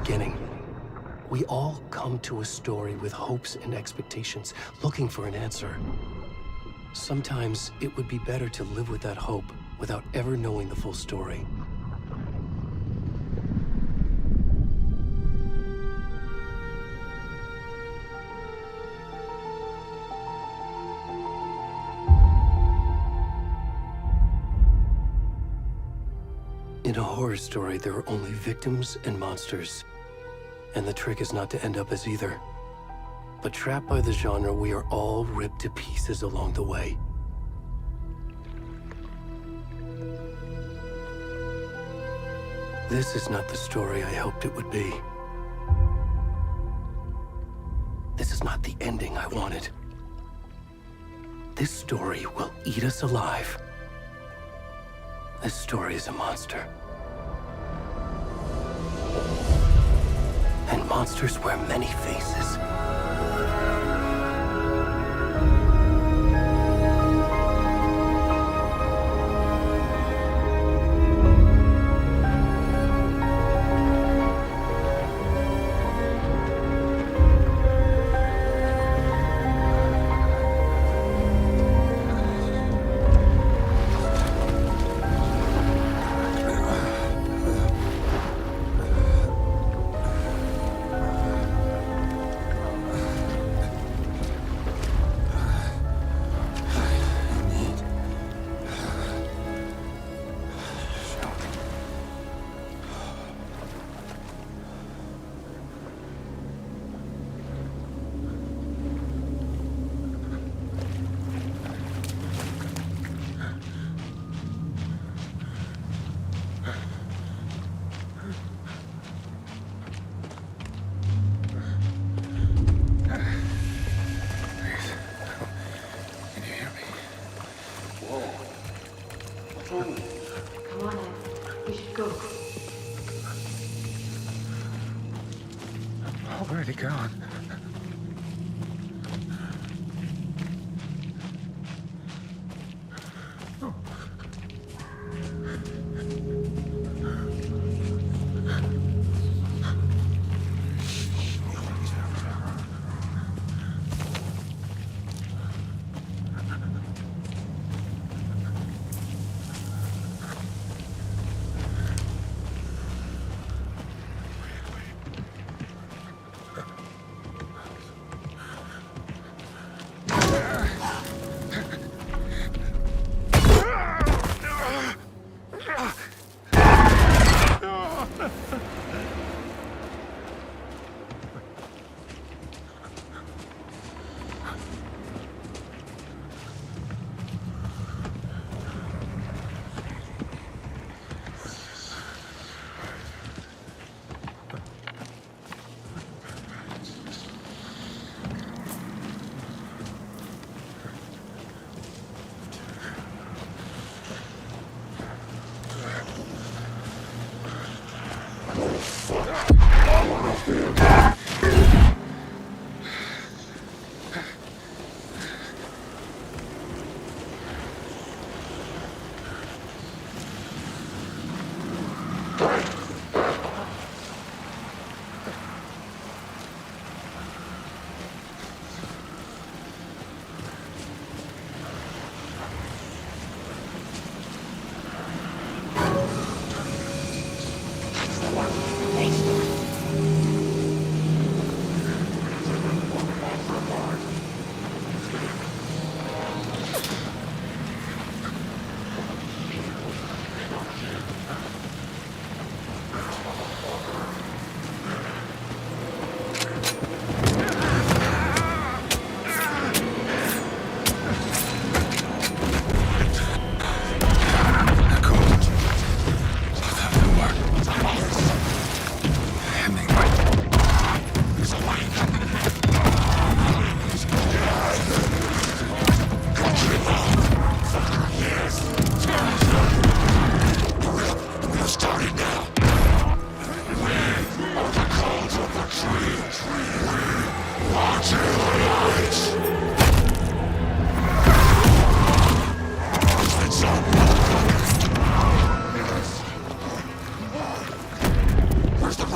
beginning. We all come to a story with hopes and expectations, looking for an answer. Sometimes it would be better to live with that hope without ever knowing the full story. In a horror story, there are only victims and monsters. And the trick is not to end up as either. But trapped by the genre, we are all ripped to pieces along the way. This is not the story I hoped it would be. This is not the ending I wanted. This story will eat us alive. This story is a monster. And monsters wear many faces. Come on, Ed. We should go. Already gone.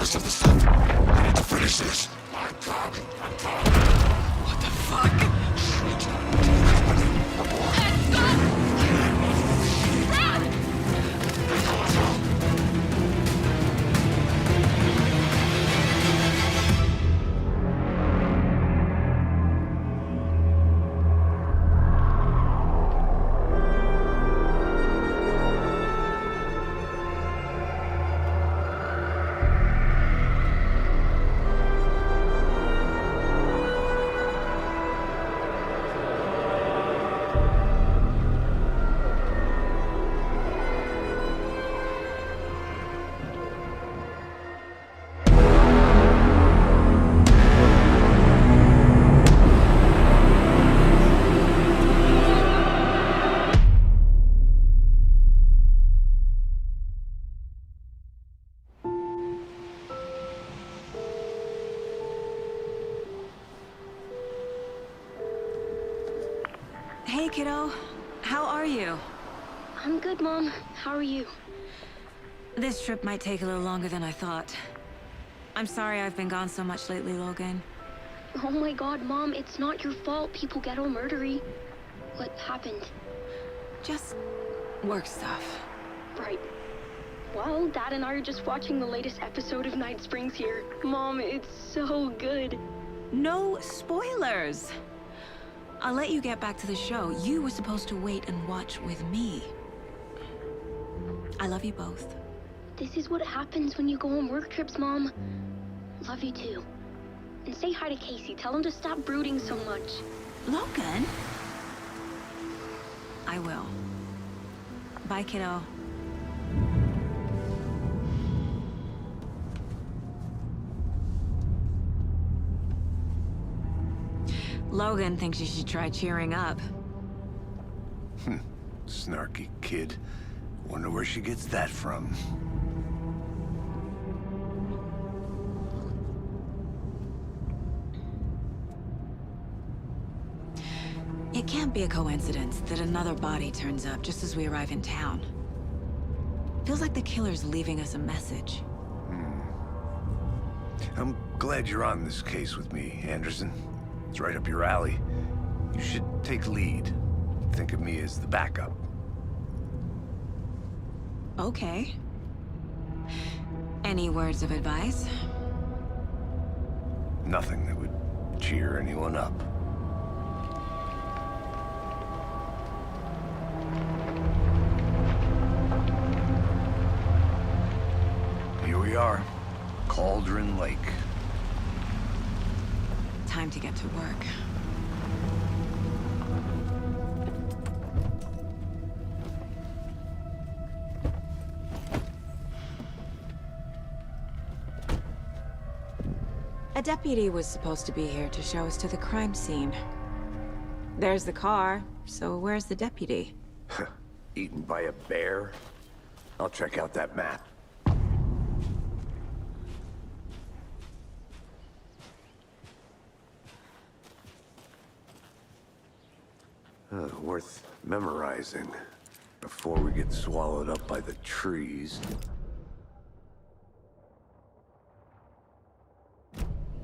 rest of the stuff. I need to finish this. What the fuck? Hey, kiddo. How are you? I'm good, Mom. How are you? This trip might take a little longer than I thought. I'm sorry I've been gone so much lately, Logan. Oh my god, Mom, it's not your fault people get all murdery. What happened? Just work stuff. Right. Well, Dad and I are just watching the latest episode of Night Springs here. Mom, it's so good. No spoilers! I'll let you get back to the show. You were supposed to wait and watch with me. I love you both. This is what happens when you go on work trips, Mom. Love you too. And say hi to Casey. Tell him to stop brooding so much. Logan? I will. Bye, kiddo. Logan thinks you should try cheering up. Snarky kid. Wonder where she gets that from. It can't be a coincidence that another body turns up just as we arrive in town. Feels like the killer's leaving us a message. I'm glad you're on this case with me, Anderson. It's right up your alley. You should take lead. Think of me as the backup. Okay. Any words of advice? Nothing that would cheer anyone up. Here we are. Cauldron Lake. Time to get to work. A deputy was supposed to be here to show us to the crime scene. There's the car, so where's the deputy? Eaten by a bear? I'll check out that map. Worth memorizing before we get swallowed up by the trees.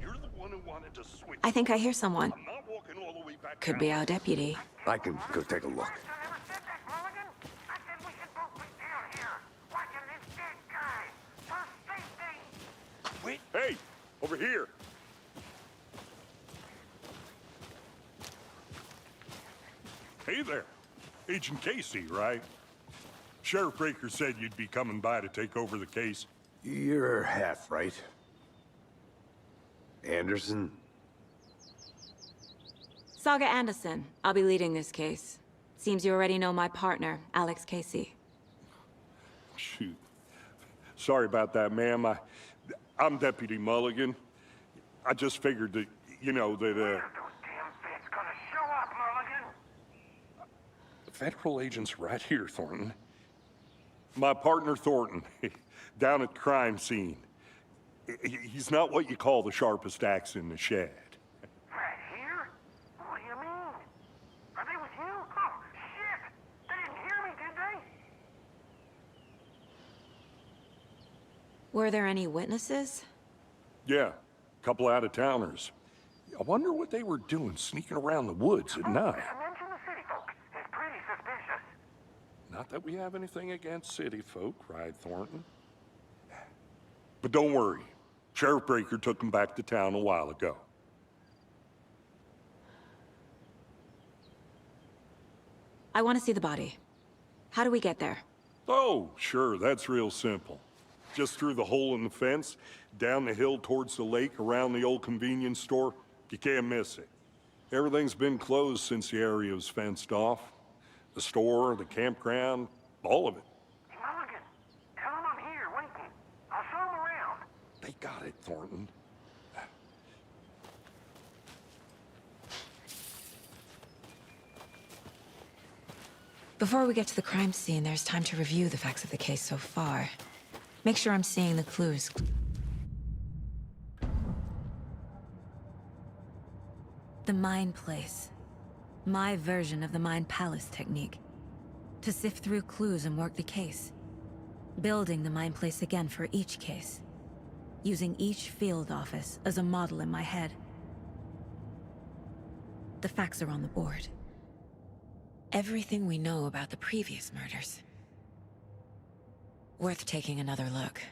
You're the one who wanted to switch. I think I hear someone. I'm not walking all the way back Could down. be our deputy. I can go take a look. Wait. Hey, over here. Hey there. Agent Casey, right? Sheriff Breaker said you'd be coming by to take over the case. You're half right. Anderson? Saga Anderson. I'll be leading this case. Seems you already know my partner, Alex Casey. Shoot. Sorry about that, ma'am. I'm Deputy Mulligan. I just figured that, you know, that, The federal agent's right here, Thornton. My partner, Thornton, down at the crime scene. He's not what you call the sharpest axe in the shed. Right here? What do you mean? Are they with you? Oh, shit! They didn't hear me, did they? Were there any witnesses? Yeah, a couple out-of-towners. I wonder what they were doing sneaking around the woods at night. Mention the city folks. It's pretty suspicious. Not that we have anything against city folk, right, Thornton? But don't worry. Sheriff Breaker took them back to town a while ago. I want to see the body. How do we get there? Oh, sure, that's real simple. Just through the hole in the fence, down the hill towards the lake, around the old convenience store. You can't miss it. Everything's been closed since the area was fenced off. The store, the campground, all of it. Mulligan, tell him I'm here waiting. I'll show him around. They got it, Thornton. Before we get to the crime scene, there's time to review the facts of the case so far. Make sure I'm seeing the clues. The Mind Place. My version of the Mind Palace technique. To sift through clues and work the case. Building the Mind Place again for each case. Using each field office as a model in my head. The facts are on the board. Everything we know about the previous murders. Worth taking another look.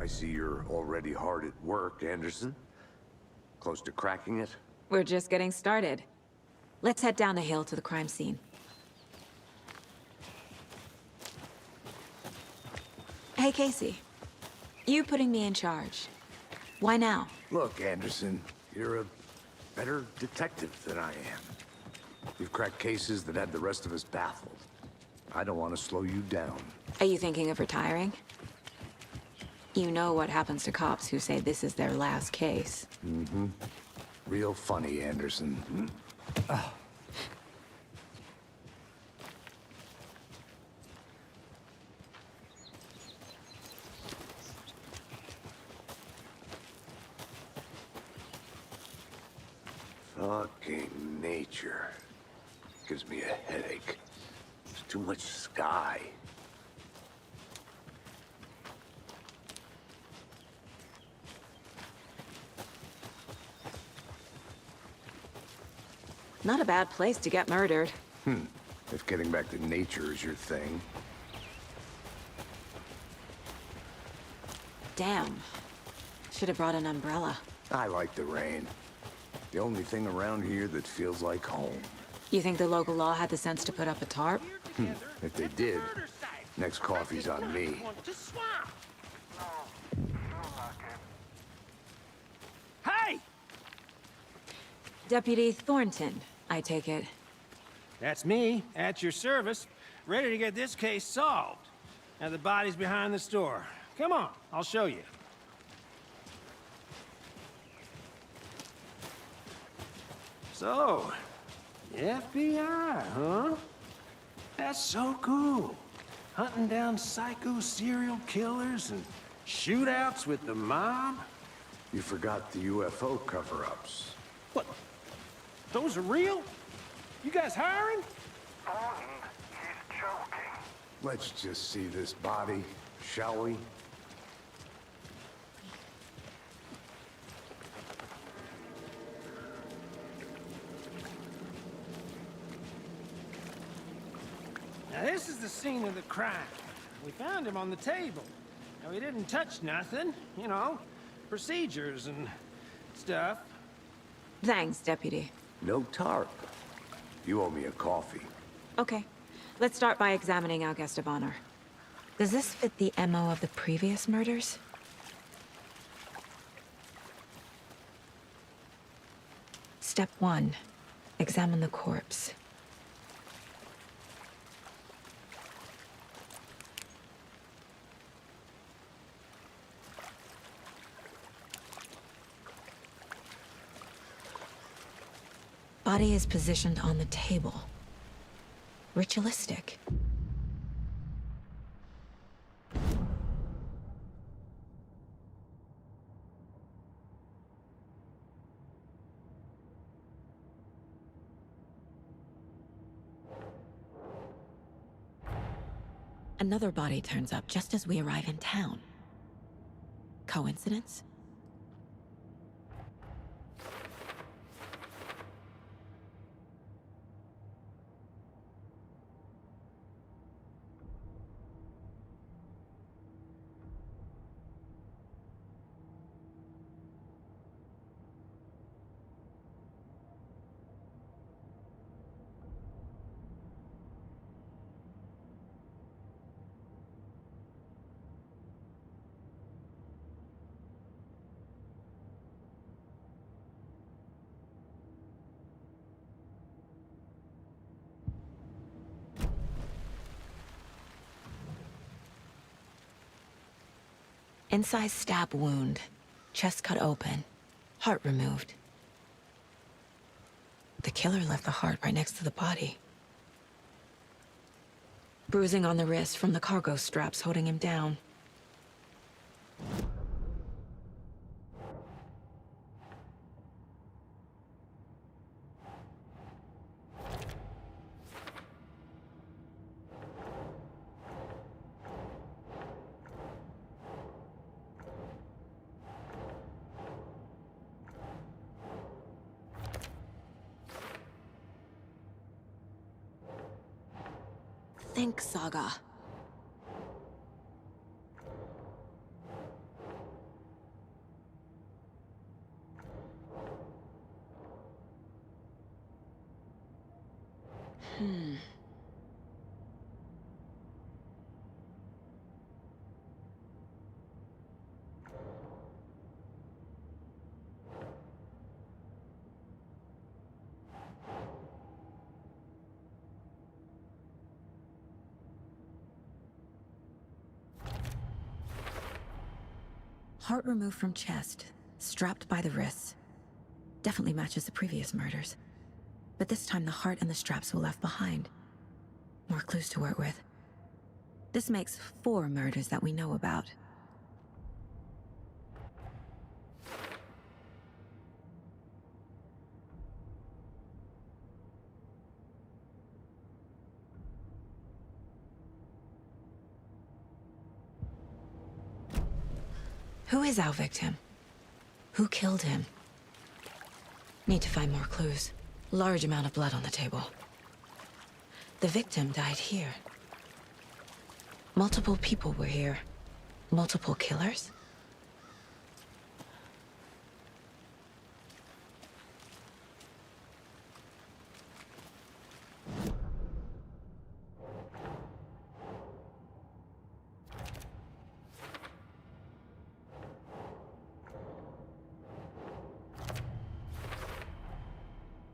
I see you're already hard at work, Anderson. Close to cracking it? We're just getting started. Let's head down the hill to the crime scene. Hey, Casey. You putting me in charge. Why now? Look, Anderson, you're a better detective than I am. You've cracked cases that had the rest of us baffled. I don't want to slow you down. Are you thinking of retiring? You know what happens to cops who say this is their last case. Mm-hmm. Real funny, Anderson. Fucking nature. Gives me a headache. There's too much sky. Not a bad place to get murdered. If getting back to nature is your thing. Damn. Should have brought an umbrella. I like the rain. The only thing around here that feels like home. You think the local law had the sense to put up a tarp? If they did, next coffee's on me. Hey! Deputy Thornton, I take it. That's me, at your service, ready to get this case solved. Now the body's behind the store. Come on, I'll show you. So, the FBI, huh? That's so cool. Hunting down psycho serial killers and shootouts with the mob. You forgot the UFO cover-ups. What? Those are real? You guys hiring? Thornton, he's joking. Let's just see this body, shall we? Now this is the scene of the crime. We found him on the table. Now he didn't touch nothing, you know, procedures and stuff. Thanks, Deputy. No tarp. You owe me a coffee. Okay. Let's start by examining our guest of honor. Does this fit the MO of the previous murders? Step 1. Examine the corpse. Body is positioned on the table. Ritualistic. Another body turns up just as we arrive in town. Coincidence? Incised stab wound. Chest cut open. Heart removed. The killer left the heart right next to the body. Bruising on the wrist from the cargo straps holding him down. Think, Saga. Heart removed from chest, strapped by the wrists. Definitely matches the previous murders. But this time the heart and the straps were left behind. More clues to work with. This makes 4 murders that we know about. Who is our victim? Who killed him? Need to find more clues. Large amount of blood on the table. The victim died here. Multiple people were here. Multiple killers?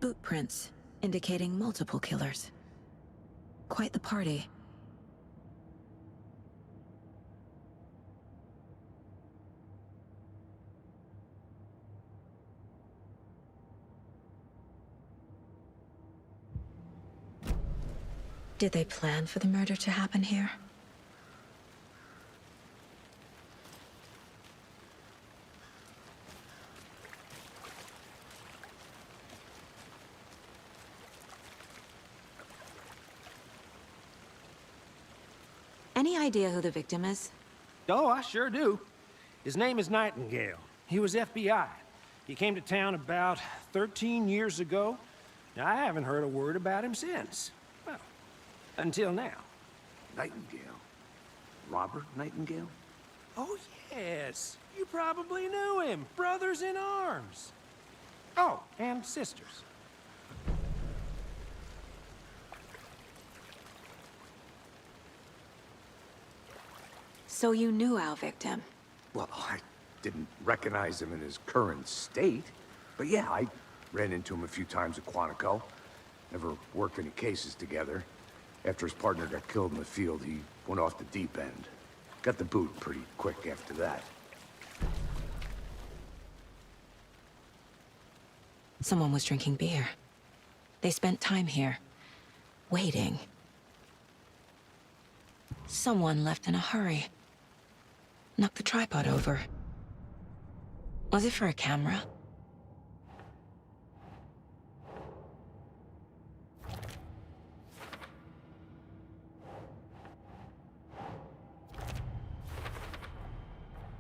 Boot prints, indicating multiple killers. Quite the party. Did they plan for the murder to happen here? Any idea who the victim is? Oh, I sure do. His name is Nightingale. He was FBI. He came to town about 13 years ago. Now, I haven't heard a word about him since. Well, until now. Nightingale? Robert Nightingale? Oh, yes. You probably knew him. Brothers in arms. Oh, and sisters. So you knew our victim? Well, I didn't recognize him in his current state. But yeah, I ran into him a few times at Quantico. Never worked any cases together. After his partner got killed in the field, he went off the deep end. Got the boot pretty quick after that. Someone was drinking beer. They spent time here, waiting. Someone left in a hurry. Knocked the tripod over. Was it for a camera?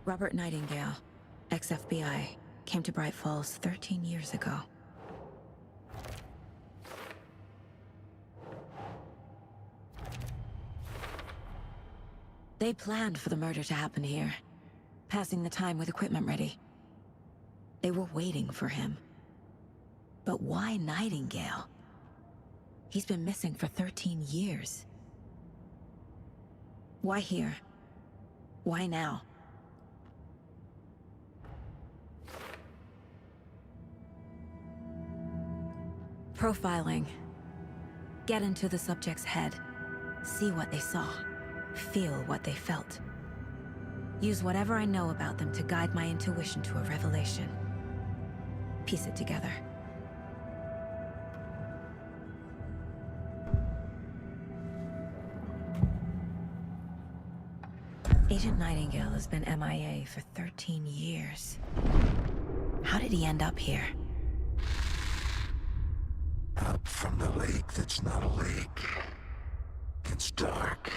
Robert Nightingale, ex-FBI, came to Bright Falls 13 years ago. They planned for the murder to happen here, passing the time with equipment ready. They were waiting for him. But why Nightingale? He's been missing for 13 years. Why here? Why now? Profiling. Get into the subject's head. See what they saw. Feel what they felt. Use whatever I know about them to guide my intuition to a revelation. Piece it together. Agent Nightingale has been MIA for 13 years. How did he end up here? Up from the lake that's not a lake. It's dark.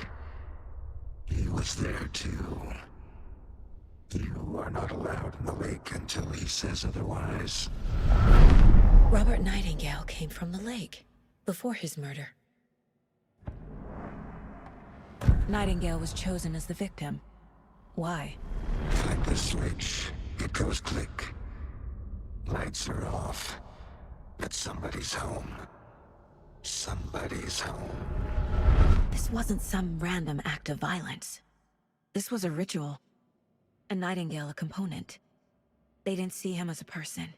He was there too. You are not allowed in the lake until he says otherwise. Robert Nightingale came from the lake, before his murder. Nightingale was chosen as the victim. Why? Like the switch, it goes click. Lights are off. But somebody's home. Somebody's home. This wasn't some random act of violence. This was a ritual. And Nightingale a component. They didn't see him as a person.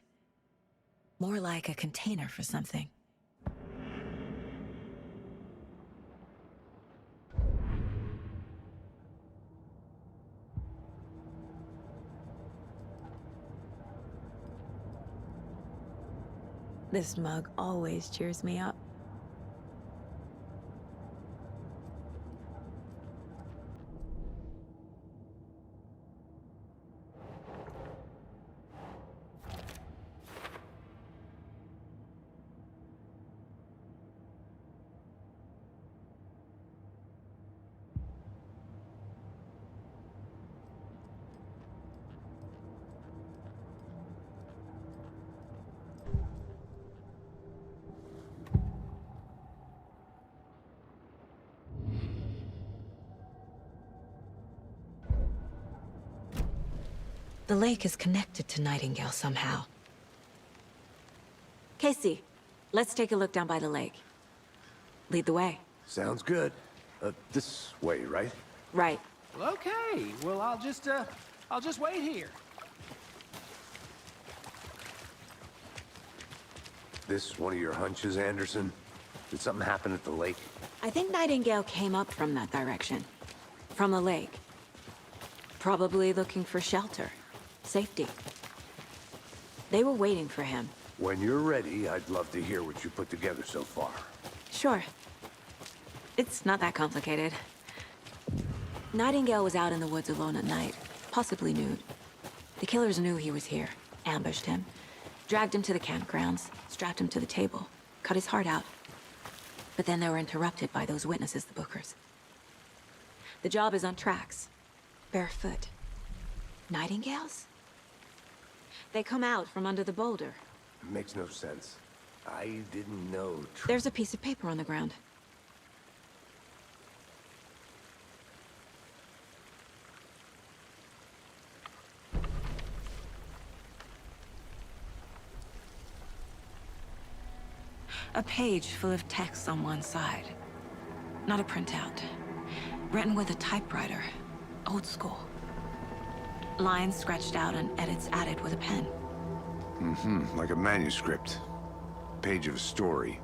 More like a container for something. This mug always cheers me up. The lake is connected to Nightingale somehow. Casey, let's take a look down by the lake. Lead the way. Sounds good. This way, right? Right. Well, okay. Well, I'll just wait here. This one of your hunches, Anderson? Did something happen at the lake? I think Nightingale came up from that direction. From the lake. Probably looking for shelter. Safety. They were waiting for him. When you're ready, I'd love to hear what you put together so far. Sure. It's not that complicated. Nightingale was out in the woods alone at night, possibly nude. The killers knew he was here, ambushed him, dragged him to the campgrounds, strapped him to the table, cut his heart out. But then they were interrupted by those witnesses, the Bookers. The job is on tracks, barefoot. Nightingales? They come out from under the boulder. Makes no sense. I didn't know... There's a piece of paper on the ground. A page full of text on one side. Not a printout. Written with a typewriter. Old school. Lines scratched out and edits added with a pen. Like a manuscript. Page of a story.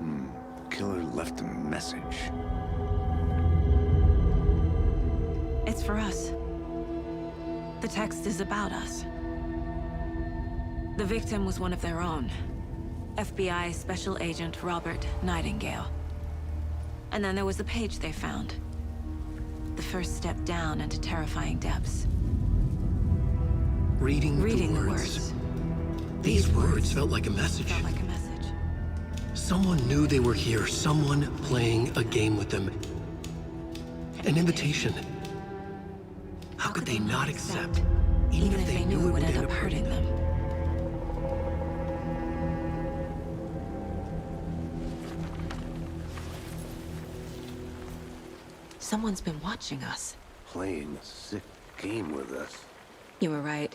The killer left a message. It's for us. The text is about us. The victim was one of their own. FBI Special Agent Robert Nightingale. And then there was the page they found. The first step down into terrifying depths. Reading the words. These words felt like a message. Felt like a message. Someone knew they were here. Someone playing a game with them. An invitation. How could they not accept? Even if they knew it would end up hurting them. Someone's been watching us. Playing a sick game with us. You were right.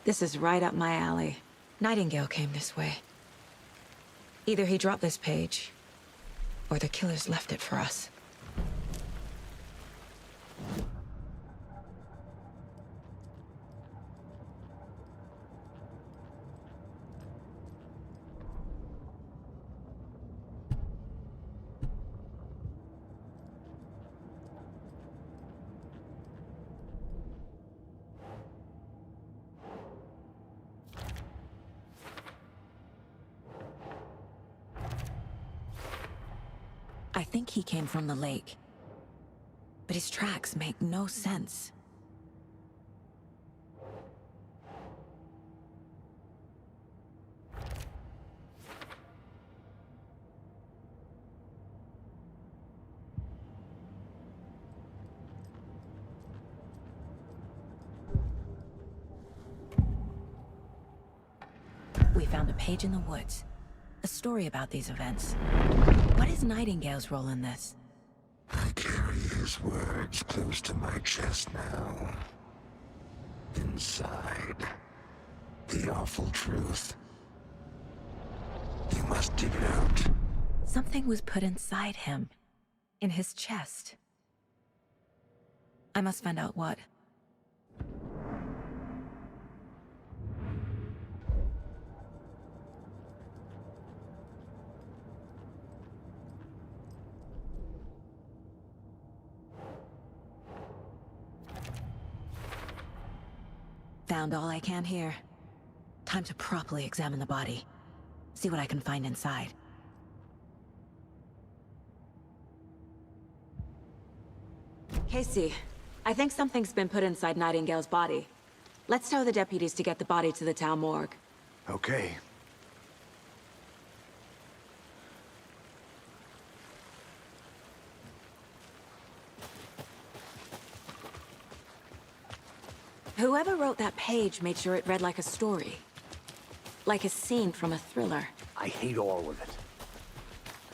This is right up my alley. Nightingale came this way. Either he dropped this page, or the killers left it for us. I think he came from the lake. But his tracks make no sense. We found a page in the woods. A story about these events. What is Nightingale's role in this? I carry his words close to my chest now. Inside, the awful truth. You must dig it out. Something was put inside him. In his chest. I must find out what. Found all I can here. Time to properly examine the body. See what I can find inside. Casey, I think something's been put inside Nightingale's body. Let's tell the deputies to get the body to the town morgue. Okay. Whoever wrote that page made sure it read like a story. Like a scene from a thriller. I hate all of it.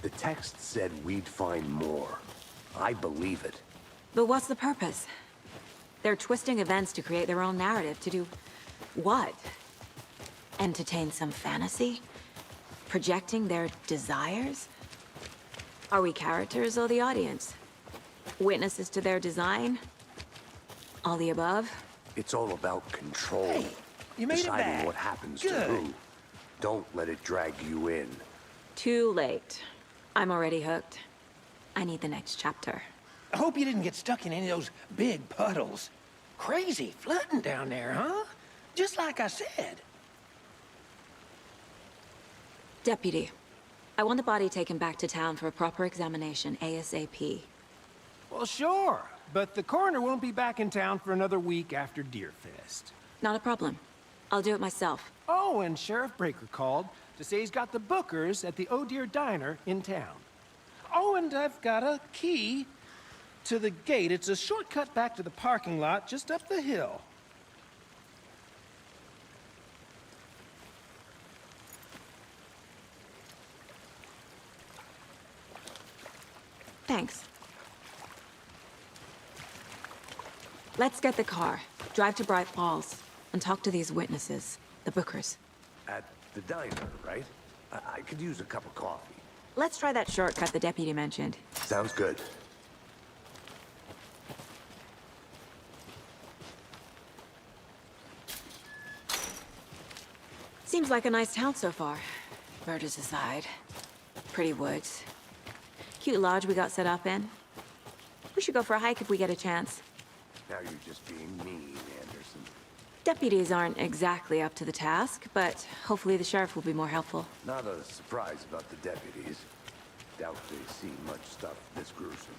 The text said we'd find more. I believe it. But what's the purpose? They're twisting events to create their own narrative. To do what? Entertain some fantasy? Projecting their desires? Are we characters or the audience? Witnesses to their design? All the above? It's all about control. Hey, you made it Deciding back. what happens to Good. who. Don't let it drag you in. Too late. I'm already hooked. I need the next chapter. I hope you didn't get stuck in any of those big puddles. Crazy flooding down there, huh? Just like I said. Deputy, I want the body taken back to town for a proper examination, ASAP. Well, sure. But the coroner won't be back in town for another week after Deerfest. Not a problem. I'll do it myself. Oh, and Sheriff Breaker called to say he's got the Bookers at the Oh Deer Diner in town. Oh, and I've got a key to the gate. It's a shortcut back to the parking lot just up the hill. Thanks. Let's get the car, drive to Bright Falls, and talk to these witnesses, the Bookers. At the diner, right? I could use a cup of coffee. Let's try that shortcut the deputy mentioned. Sounds good. Seems like a nice town so far. Murders aside. Pretty woods. Cute lodge we got set up in. We should go for a hike if we get a chance. Now you're just being mean, Anderson. Deputies aren't exactly up to the task, but hopefully the sheriff will be more helpful. Not a surprise about the deputies. Doubt they've seen much stuff this gruesome.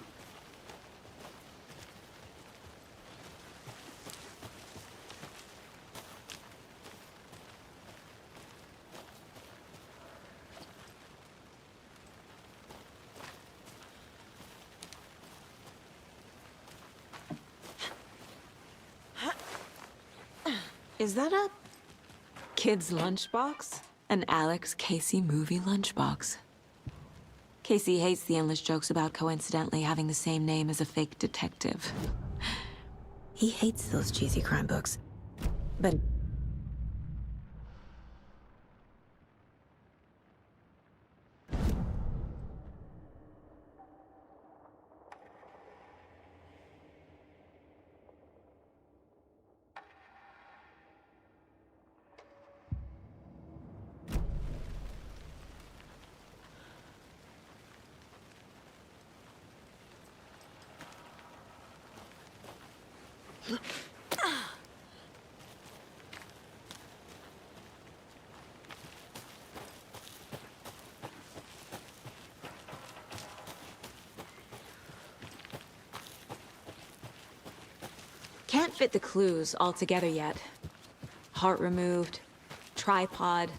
Is that a kid's lunchbox? An Alex Casey movie lunchbox. Casey hates the endless jokes about coincidentally having the same name as a fake detective. He hates those cheesy crime books. But can't fit the clues all together yet. Heart removed, tripod,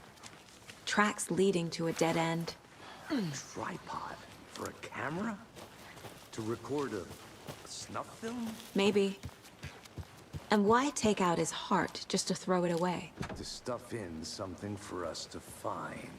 tracks leading to a dead end. Tripod? For a camera? To record a snuff film? Maybe. And why take out his heart just to throw it away? To stuff in something for us to find.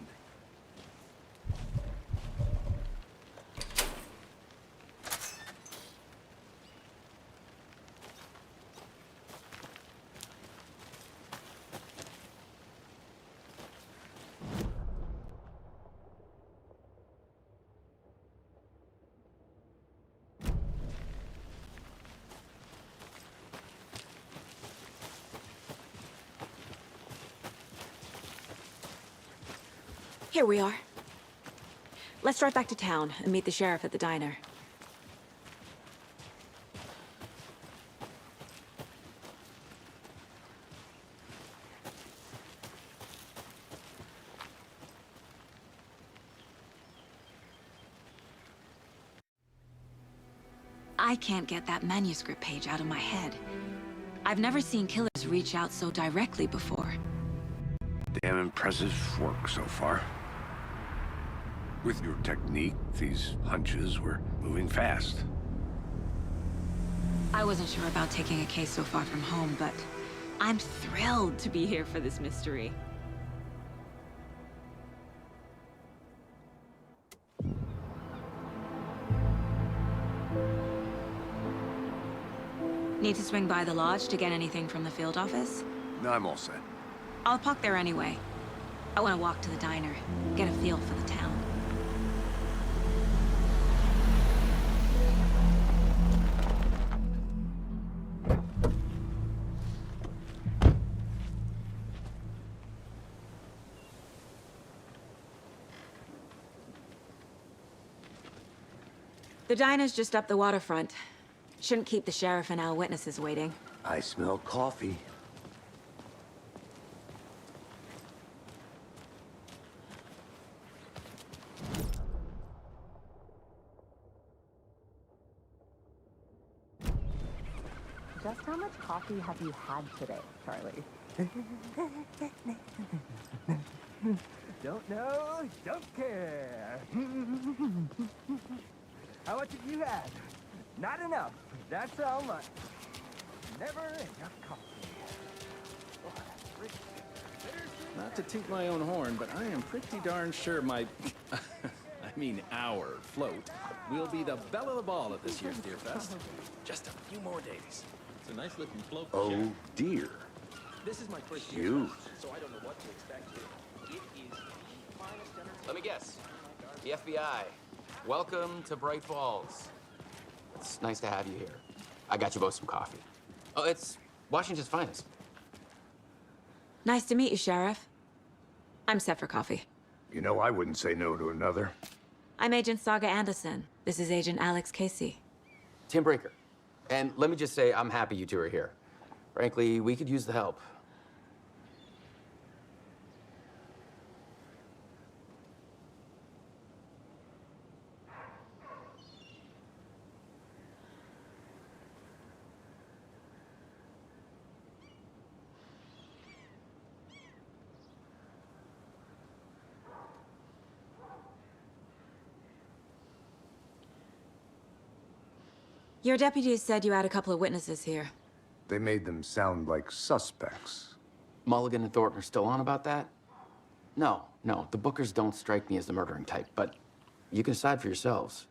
Here we are. Let's drive back to town and meet the sheriff at the diner. I can't get that manuscript page out of my head. I've never seen killers reach out so directly before. Damn impressive work so far. With your technique, these hunches were moving fast. I wasn't sure about taking a case so far from home, but I'm thrilled to be here for this mystery. Need to swing by the lodge to get anything from the field office? No, I'm all set. I'll park there anyway. I want to walk to the diner, get a feel for the town. The diner's just up the waterfront. Shouldn't keep the sheriff and our witnesses waiting. I smell coffee. Just how much coffee have you had today, Charlie? Don't know, don't care. How much have you had? Not enough. That's how much. Never enough coffee. Not to toot my own horn, but I am pretty darn sure my... our float will be the belle of the ball at this year's Deer Fest. Just a few more days. It's a nice looking float. Oh dear. This is my first year, Cute. so I don't know what to expect here. It is the finest dinner. Let me guess. The FBI. Welcome to Bright Falls. It's nice to have you here. I got you both some coffee. Oh, it's Washington's finest. Nice to meet you, Sheriff. I'm set for coffee. You know, I wouldn't say no to another. I'm Agent Saga Anderson. This is Agent Alex Casey. Tim Brinker. And let me just say, I'm happy you two are here. Frankly, we could use the help. Your deputies said you had a couple of witnesses here. They made them sound like suspects. Mulligan and Thornton are still on about that? No, no, the Bookers don't strike me as the murdering type, but you can decide for yourselves.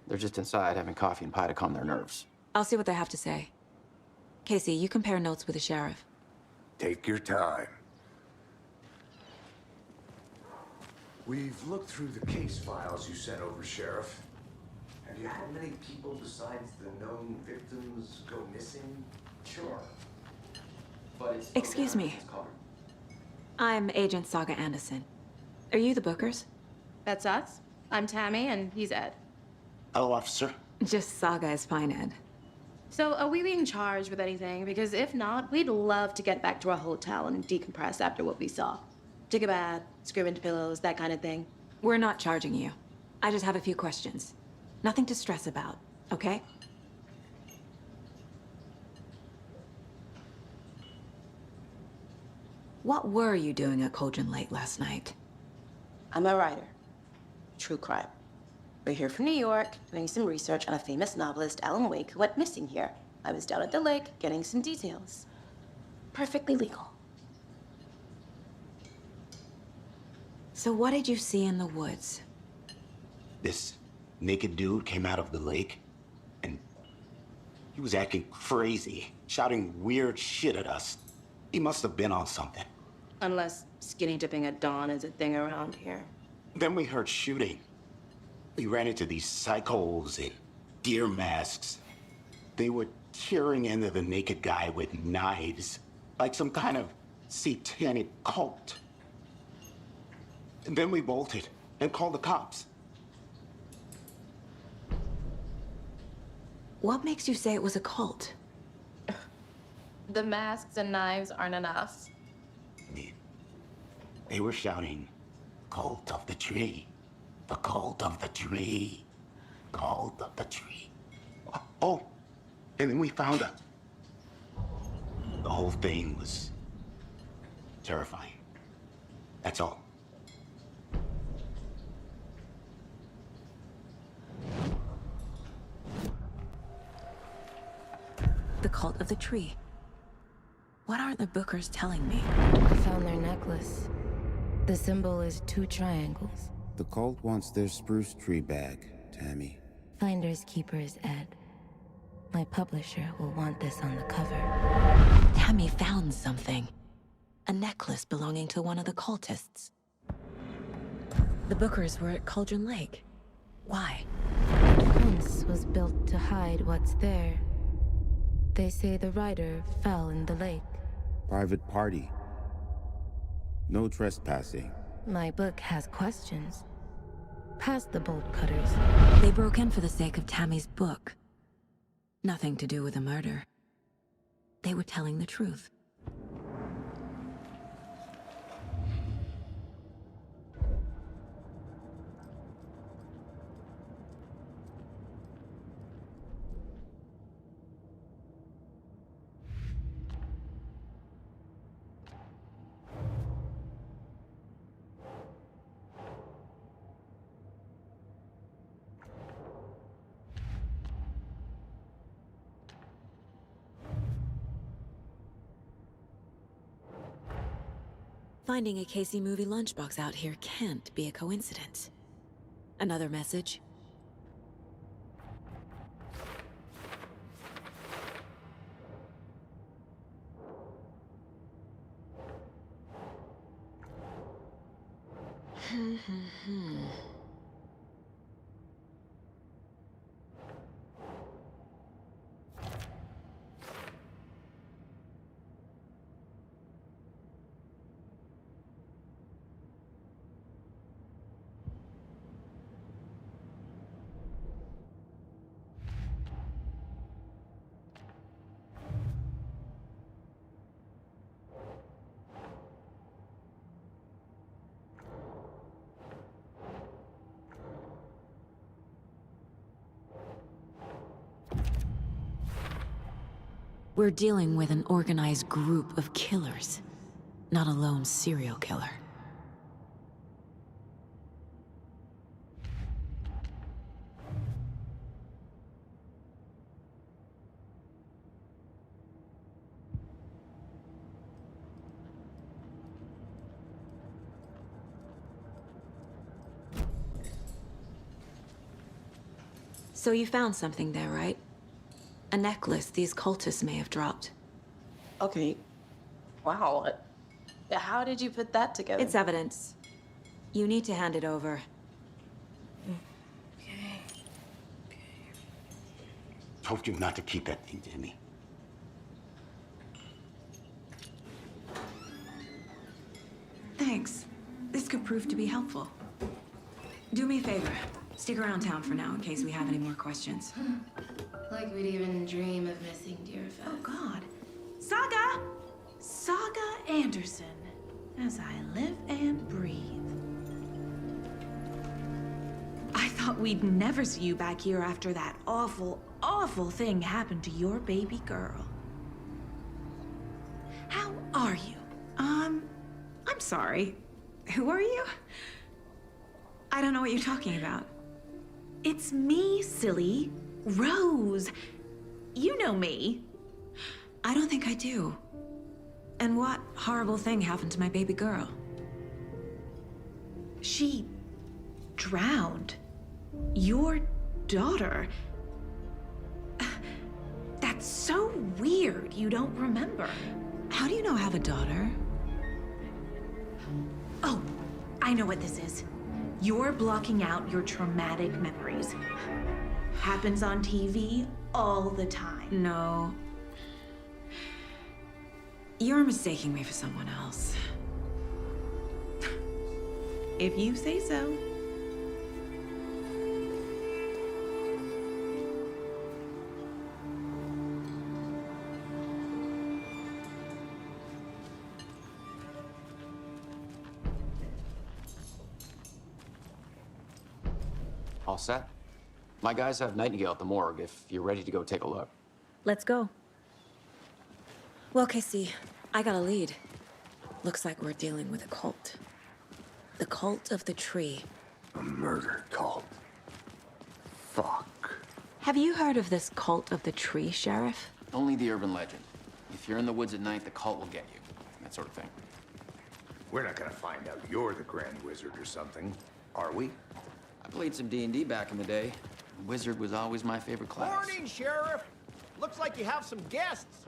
They're just inside having coffee and pie to calm their nerves. I'll see what they have to say. Casey, you compare notes with the sheriff. Take your time. We've looked through the case files you sent over, Sheriff. Have you had many people besides the known victims go missing? Sure. But it's... Excuse me. I'm Agent Saga Anderson. Are you the Bookers? That's us. I'm Tammy, and he's Ed. Hello, officer. Just Saga is fine, Ed. So, are we being charged with anything? Because if not, we'd love to get back to our hotel and decompress after what we saw. Take a bath, scream into pillows, that kind of thing. We're not charging you. I just have a few questions. Nothing to stress about, okay? What were you doing at Cauldron Lake last night? I'm a writer. True crime. We're here from New York, doing some research on a famous novelist, Alan Wake, who went missing here. I was down at the lake, getting some details. Perfectly legal. So what did you see in the woods? This naked dude came out of the lake, and he was acting crazy, shouting weird shit at us. He must have been on something. Unless skinny dipping at dawn is a thing around here. Then we heard shooting. We ran into these psychos in deer masks. They were tearing into the naked guy with knives, like some kind of satanic cult. And then we bolted and called the cops. What makes you say it was a cult? The masks and knives aren't enough. They were shouting, "Cult of the tree. The cult of the tree. Cult of the tree." Oh, and then we found her. The whole thing was terrifying. That's all. The cult of the tree. What aren't the Bookers telling me? I found their necklace. The symbol is 2 triangles. The cult wants their spruce tree back, Tammy. Finders keepers, Ed. My publisher will want this on the cover. Tammy found something. A necklace belonging to one of the cultists. The Bookers were at Cauldron Lake. Why? Once was built to hide what's there. They say the writer fell in the lake. Private party. No trespassing. My book has questions. Past the bolt cutters. They broke in for the sake of Tammy's book. Nothing to do with a murder. They were telling the truth. Finding a Casey movie lunchbox out here can't be a coincidence. Another message? We're dealing with an organized group of killers, not a lone serial killer. So you found something there, right? A necklace these cultists may have dropped. Okay. Wow. How did you put that together? It's evidence. You need to hand it over. Told you not to keep that thing, Tammy. Thanks. This could prove to be helpful. Do me a favor. Stick around town for now in case we have any more questions. Like we'd even dream of missing Deerfest. Oh, God. Saga! Saga Anderson. As I live and breathe. I thought we'd never see you back here after that awful, awful thing happened to your baby girl. How are you? I'm sorry. Who are you? I don't know what you're talking about. It's me, silly. Rose. You know me. I don't think I do. And what horrible thing happened to my baby girl? She drowned. Your daughter. That's so weird you don't remember. How do you know I have a daughter? Oh, I know what this is. You're blocking out your traumatic memories. Happens on TV all the time. No. You're mistaking me for someone else. If you say so. All set? My guys have Nightingale at the morgue if you're ready to go take a look. Let's go. Well, Casey, I got a lead. Looks like we're dealing with a cult. The cult of the tree. A murder cult. Fuck. Have you heard of this cult of the tree, Sheriff? Only the urban legend. If you're in the woods at night, the cult will get you. That sort of thing. We're not gonna find out you're the Grand Wizard or something, are we? I played some D&D back in the day. Wizard was always my favorite class. Morning, Sheriff. Looks like you have some guests.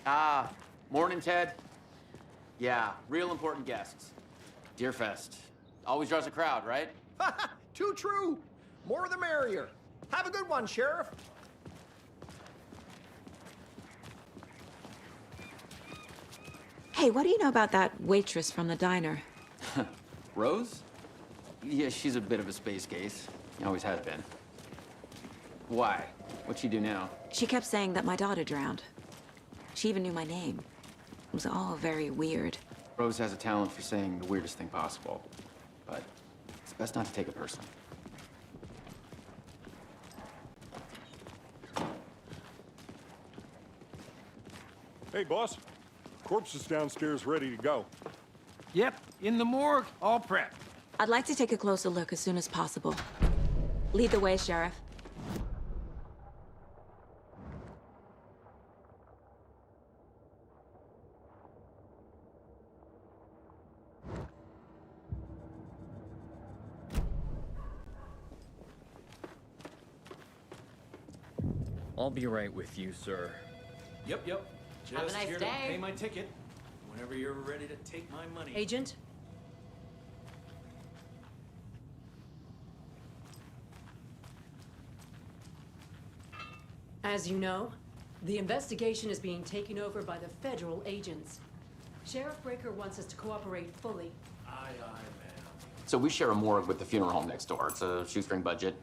Ah, morning, Ted. Yeah, real important guests. Deerfest. Always draws a crowd, right? Too true. More the merrier. Have a good one, Sheriff. Hey, what do you know about that waitress from the diner? Rose? Yeah, she's a bit of a space case. Always has been. Why? What'd she do now? She kept saying that my daughter drowned. She even knew my name. It was all very weird. Rose has a talent for saying the weirdest thing possible. But it's best not to take it personally. Hey, boss. Corpse is downstairs ready to go. Yep, in the morgue, all prepped. I'd like to take a closer look as soon as possible. Lead the way, Sheriff. I'll be right with you, sir. Yep. Have a Just nice here day. to pay my ticket. Whenever you're ready to take my money. Agent? As you know, the investigation is being taken over by the federal agents. Sheriff Breaker wants us to cooperate fully. Aye, ma'am. So we share a morgue with the funeral home next door. It's a shoestring budget.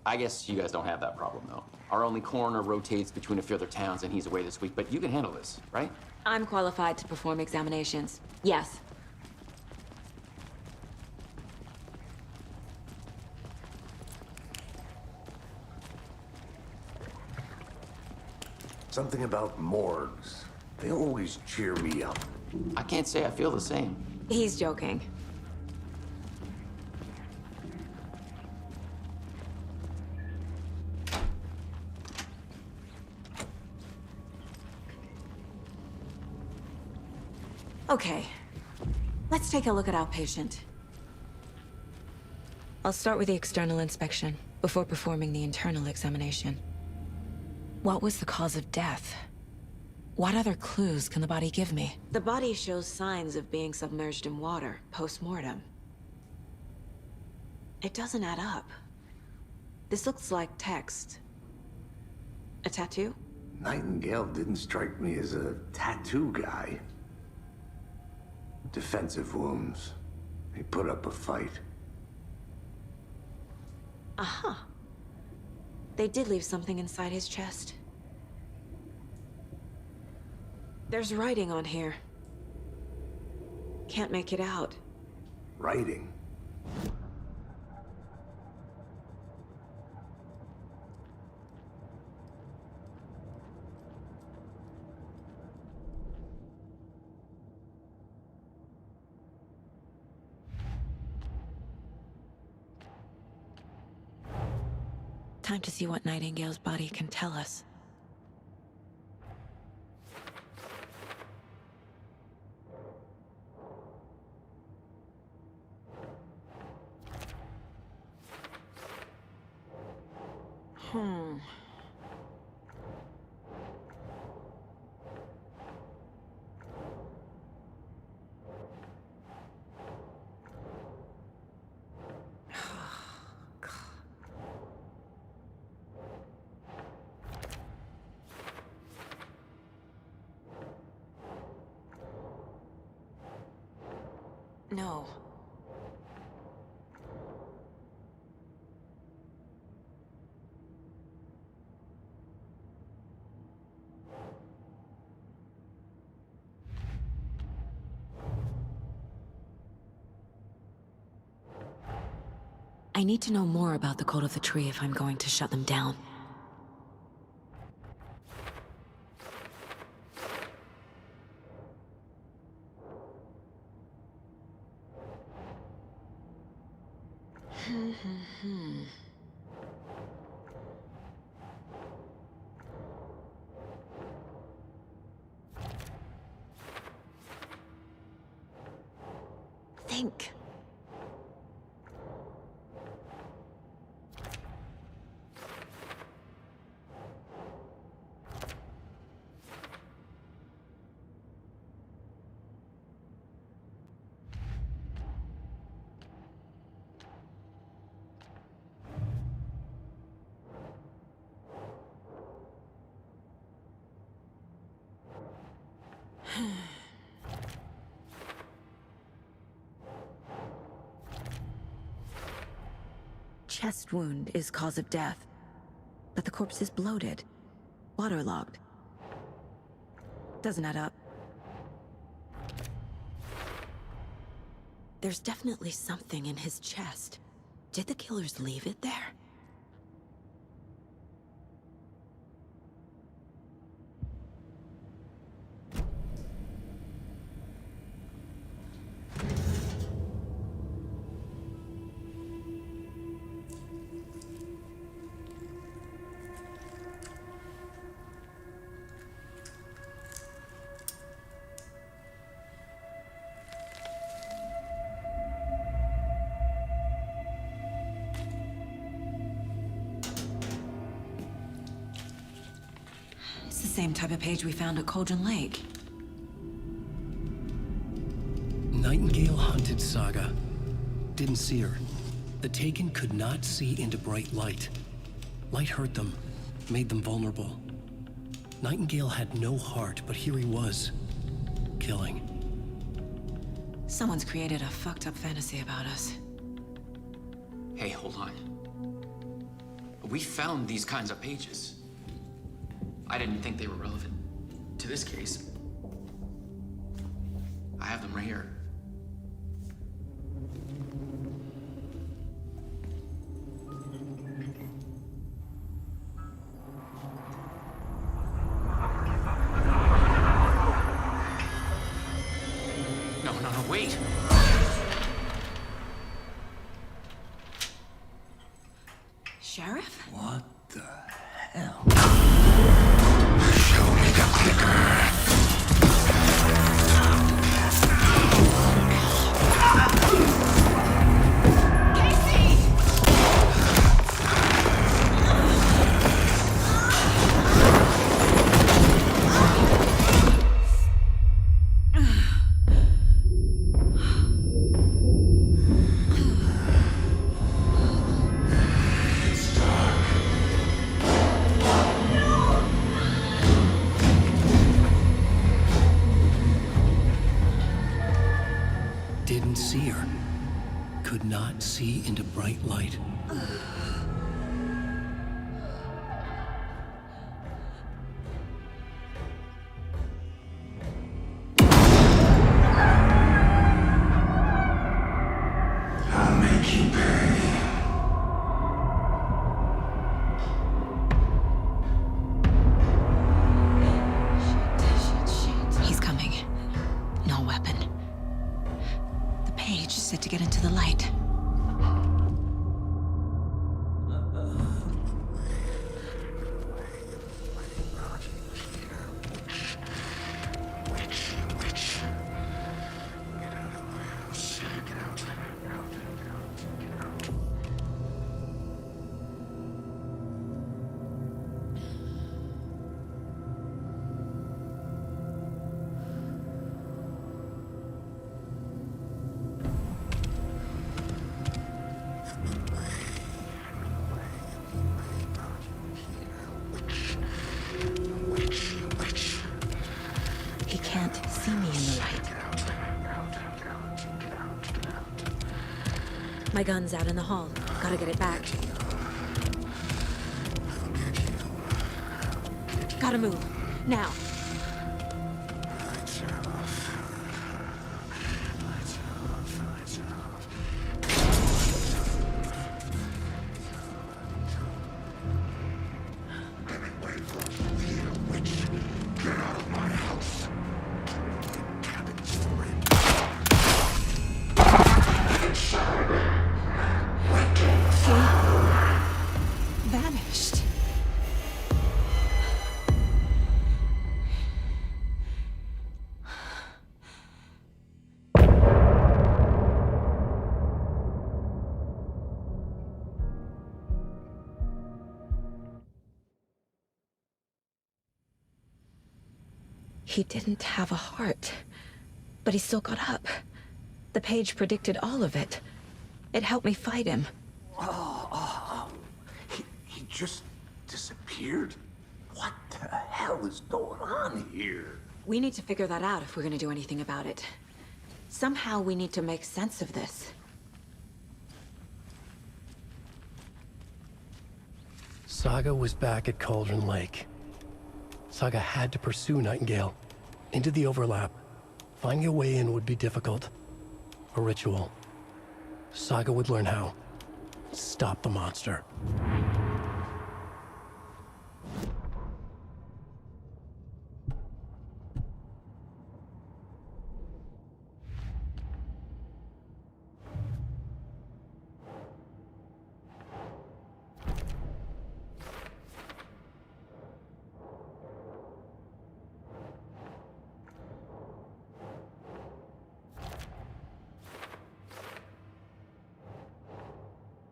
I guess you guys don't have that problem, though. Our only coroner rotates between a few other towns, and he's away this week, but you can handle this, right? I'm qualified to perform examinations. Yes. Something about morgues. They always cheer me up. I can't say I feel the same. He's joking. Okay, let's take a look at our patient. I'll start with the external inspection. before performing the internal examination. What was the cause of death? What other clues can the body give me? The body shows signs of being submerged in water, post-mortem. It doesn't add up. This looks like text. A tattoo? Nightingale didn't strike me as a tattoo guy. Defensive wounds. He put up a fight. Aha. They did leave something inside his chest. There's writing on here. Can't make it out. Writing? Time to see what Nightingale's body can tell us. No. I need to know more about the Code of the Tree if I'm going to shut them down. Think. Chest wound is cause of death, but the corpse is bloated, waterlogged. Doesn't add up. There's definitely something in his chest. Did the killers leave it there? It's the same type of page we found at Cauldron Lake. Nightingale hunted Saga. Didn't see her. The Taken could not see into bright light. Light hurt them, made them vulnerable. Nightingale had no heart, but here he was, killing. Someone's created a fucked up fantasy about us. Hey, hold on. We found these kinds of pages. I didn't think they were relevant to this case. I have them right here. No, wait! Sheriff? What the hell? Show me the clicker. Casey! see into bright light. I'll make you pay. He's coming. No weapon. The page is set to get into the light. He can't see me in the light. My gun's out in the hall. Gotta get it back. Gotta move. Now. Vanished. He didn't have a heart, but he still got up. The page predicted all of it. It helped me fight him. He just disappeared? What the hell is going on here? We need to figure that out if we're gonna do anything about it. Somehow we need to make sense of this. Saga was back at Cauldron Lake. Saga had to pursue Nightingale into the overlap. Finding a way in would be difficult. A ritual. Saga would learn how. Stop the monster.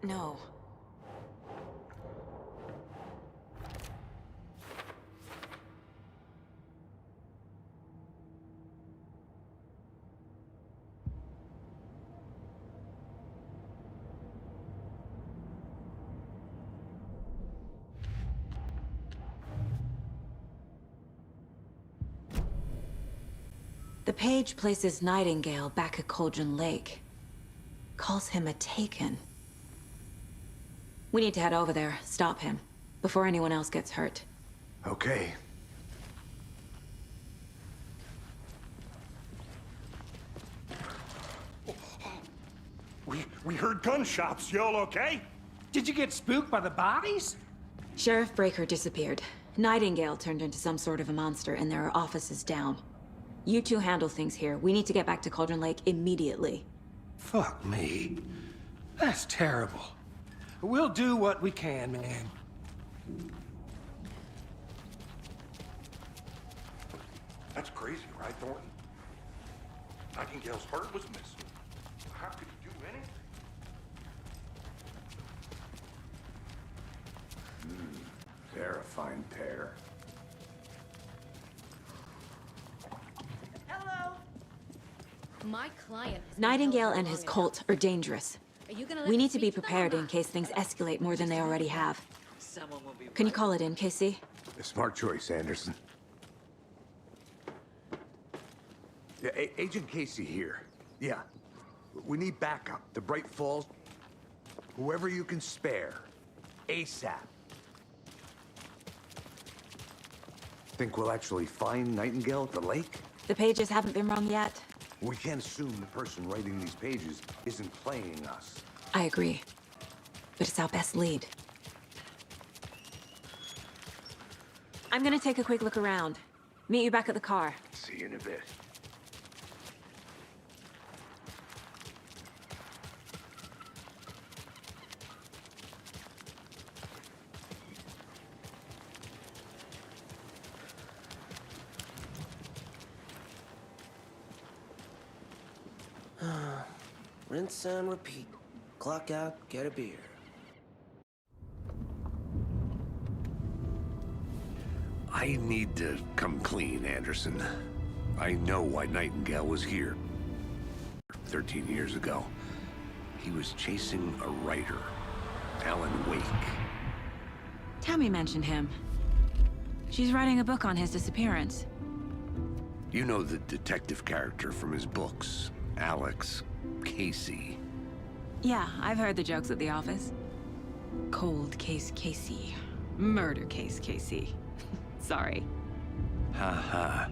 No. The page places Nightingale back at Cauldron Lake. Calls him a Taken. We need to head over there, stop him, before anyone else gets hurt. Okay. We heard gunshots. Y'all okay? Did you get spooked by the bodies? Sheriff Breaker disappeared. Nightingale turned into some sort of a monster, and there are offices down. You two handle things here. We need to get back to Cauldron Lake immediately. Fuck me. That's terrible. We'll do what we can, man. That's crazy, right, Thornton? Nightingale's heart was missing. How could he do anything? Terrifying pair. My client. Nightingale and his cult are dangerous. We need to be prepared in case things escalate more than they already have. Can you call it in, Casey? A smart choice, Anderson. Yeah, Agent Casey here. Yeah. We need backup. The Bright Falls... Whoever you can spare. ASAP. Think we'll actually find Nightingale at the lake? The pages haven't been wrong yet. We can't assume the person writing these pages isn't playing us. I agree. But it's our best lead. I'm gonna take a quick look around. Meet you back at the car. See you in a bit. Rinse and repeat. Clock out, get a beer. I need to come clean, Anderson. I know why Nightingale was here. 13 years ago. He was chasing a writer, Alan Wake. Tammy mentioned him. She's writing a book on his disappearance. You know the detective character from his books, Alex Casey. Yeah, I've heard the jokes at the office. Cold case Casey. Murder case Casey. Sorry. Ha.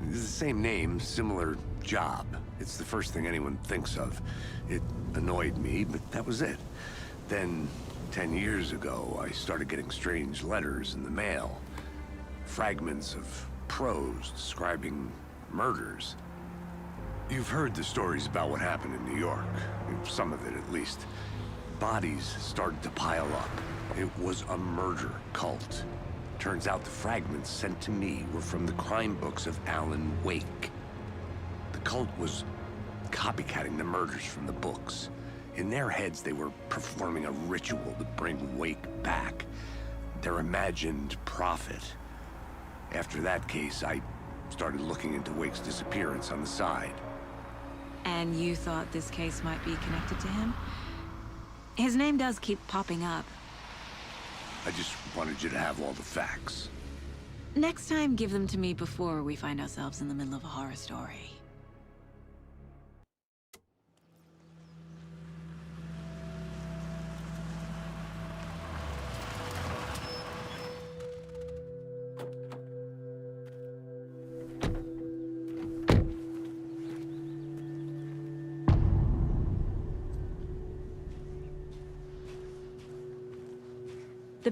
It's the same name, similar job. It's the first thing anyone thinks of. It annoyed me, but that was it. Then, 10 years ago, I started getting strange letters in the mail. Fragments of prose describing murders. You've heard the stories about what happened in New York. Some of it, at least. Bodies started to pile up. It was a murder cult. Turns out the fragments sent to me were from the crime books of Alan Wake. The cult was copycatting the murders from the books. In their heads, they were performing a ritual to bring Wake back. Their imagined prophet. After that case, I started looking into Wake's disappearance on the side. And you thought this case might be connected to him? His name does keep popping up. I just wanted you to have all the facts. Next time, give them to me before we find ourselves in the middle of a horror story. The